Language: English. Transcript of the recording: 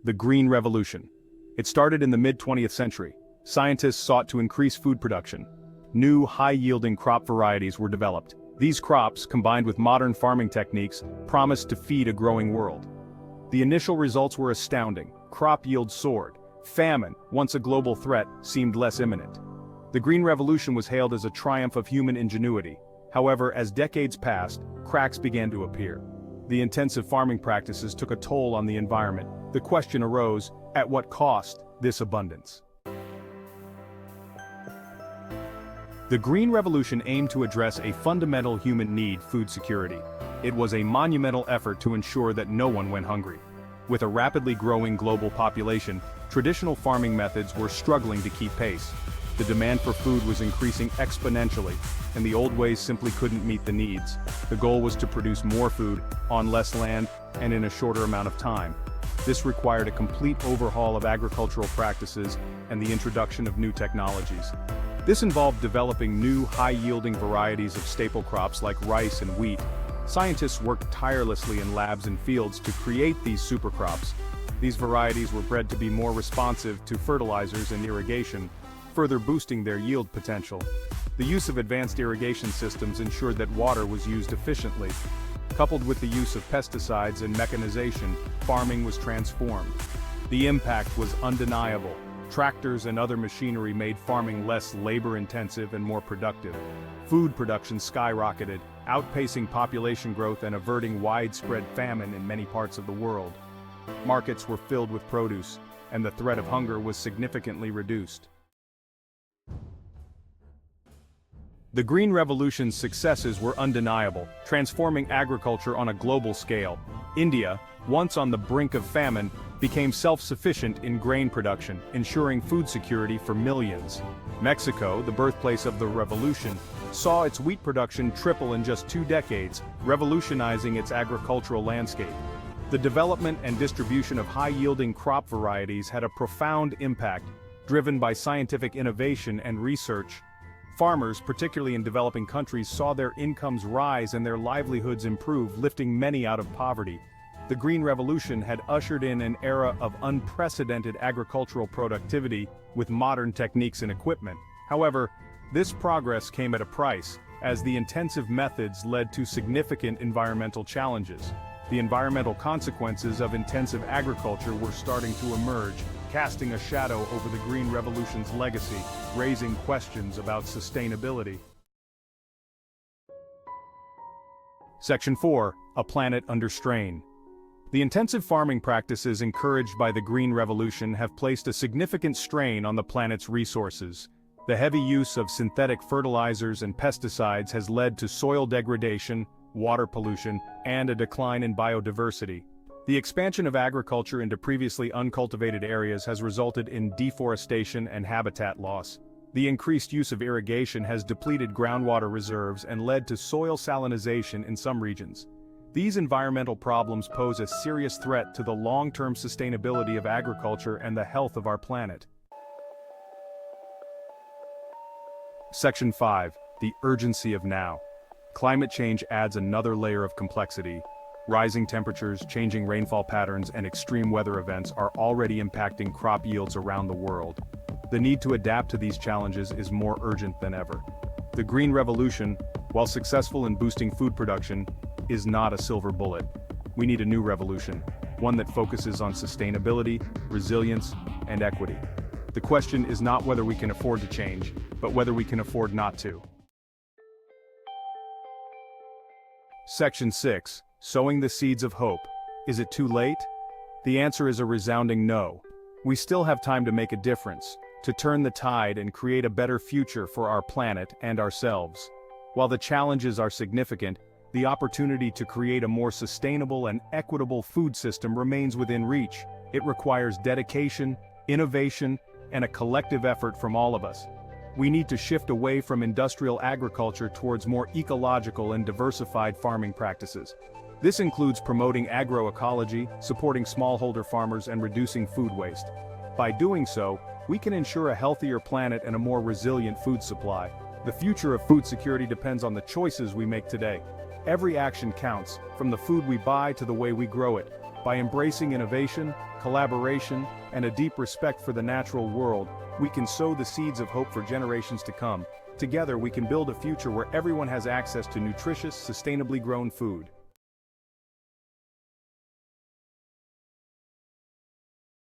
the Green Revolution. It started in the mid-20th century. Scientists sought to increase food production. New, high-yielding crop varieties were developed. These crops, combined with modern farming techniques, promised to feed a growing world. The initial results were astounding. Crop yield soared. Famine, once a global threat, seemed less imminent. The Green Revolution was hailed as a triumph of human ingenuity. However, as decades passed, cracks began to appear. The intensive farming practices took a toll on the environment. The question arose, at what cost this abundance? The Green Revolution aimed to address a fundamental human need: food security. It was a monumental effort to ensure that no one went hungry. With a rapidly growing global population, traditional farming methods were struggling to keep pace. The demand for food was increasing exponentially, and the old ways simply couldn't meet the needs. The goal was to produce more food, on less land, and in a shorter amount of time. This required a complete overhaul of agricultural practices and the introduction of new technologies. This involved developing new, high-yielding varieties of staple crops like rice and wheat. Scientists worked tirelessly in labs and fields to create these supercrops. These varieties were bred to be more responsive to fertilizers and irrigation, further boosting their yield potential. The use of advanced irrigation systems ensured that water was used efficiently. Coupled with the use of pesticides and mechanization, farming was transformed. The impact was undeniable. Tractors and other machinery made farming less labor-intensive and more productive. Food production skyrocketed, outpacing population growth and averting widespread famine in many parts of the world. Markets were filled with produce, and the threat of hunger was significantly reduced. The Green Revolution's successes were undeniable, transforming agriculture on a global scale. India, once on the brink of famine, became self-sufficient in grain production, ensuring food security for millions. Mexico, the birthplace of the revolution, saw its wheat production triple in just 2 decades, revolutionizing its agricultural landscape. The development and distribution of high-yielding crop varieties had a profound impact, driven by scientific innovation and research. Farmers, particularly in developing countries, saw their incomes rise and their livelihoods improve, lifting many out of poverty. The Green Revolution had ushered in an era of unprecedented agricultural productivity with modern techniques and equipment. However, this progress came at a price, as the intensive methods led to significant environmental challenges. The environmental consequences of intensive agriculture were starting to emerge, casting a shadow over the Green Revolution's legacy, raising questions about sustainability. Section 4. A Planet Under Strain. The intensive farming practices encouraged by the Green Revolution have placed a significant strain on the planet's resources. The heavy use of synthetic fertilizers and pesticides has led to soil degradation, water pollution, and a decline in biodiversity. The expansion of agriculture into previously uncultivated areas has resulted in deforestation and habitat loss. The increased use of irrigation has depleted groundwater reserves and led to soil salinization in some regions. These environmental problems pose a serious threat to the long-term sustainability of agriculture and the health of our planet. Section 5. The urgency of now. Climate change adds another layer of complexity. Rising temperatures, changing rainfall patterns, and extreme weather events are already impacting crop yields around the world. The need to adapt to these challenges is more urgent than ever. The Green Revolution, while successful in boosting food production, is not a silver bullet. We need a new revolution, one that focuses on sustainability, resilience, and equity. The question is not whether we can afford to change, but whether we can afford not to. Section 6. Sowing the seeds of hope. Is it too late? The answer is a resounding no. We still have time to make a difference, to turn the tide and create a better future for our planet and ourselves. While the challenges are significant, the opportunity to create a more sustainable and equitable food system remains within reach. It requires dedication, innovation, and a collective effort from all of us. We need to shift away from industrial agriculture towards more ecological and diversified farming practices. This includes promoting agroecology, supporting smallholder farmers, and reducing food waste. By doing so, we can ensure a healthier planet and a more resilient food supply. The future of food security depends on the choices we make today. Every action counts, from the food we buy to the way we grow it. By embracing innovation, collaboration, and a deep respect for the natural world, we can sow the seeds of hope for generations to come. Together we can build a future where everyone has access to nutritious, sustainably grown food.